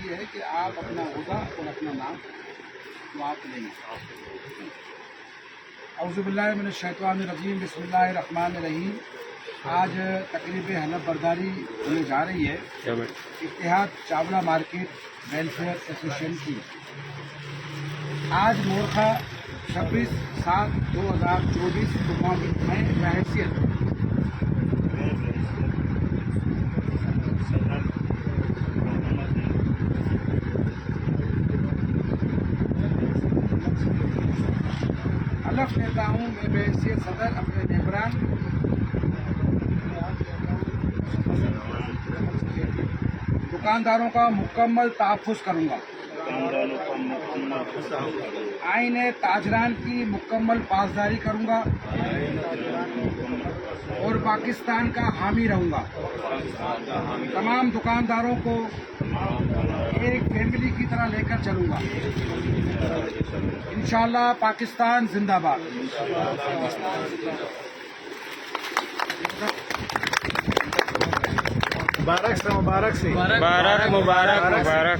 ये है कि आप अपना ओहदा और अपना नाम तो आप लेंगे। औज़ुबिल्लाहि मिनश्शैतानिर्रजीम, बिस्मिल्लाहिर्रहमानिर्रहीम। आज तकरीब हलफ बर्दारी होने जा रही है इत्तेहाद चावला मार्केट वेलफेयर एसोसिएशन की। आज मोरखा 26/7/2024 में बहैसियत हलफ लेता हूँ मैं बहैसियत सदर अपने मेंबरान दुकानदारों का मुकम्मल तहफ़्फ़ुज़ करूँगा, आईने ताजरान की मुकम्मल पासदारी करूँगा और पाकिस्तान का हामी रहूँगा। तमाम दुकानदारों को एक फैमिली की तरह लेकर चलूँगा। इंशाअल्लाह पाकिस्तान जिंदाबाद। मुबारक से मुबारक से मुबारक मुबारक मुबारक।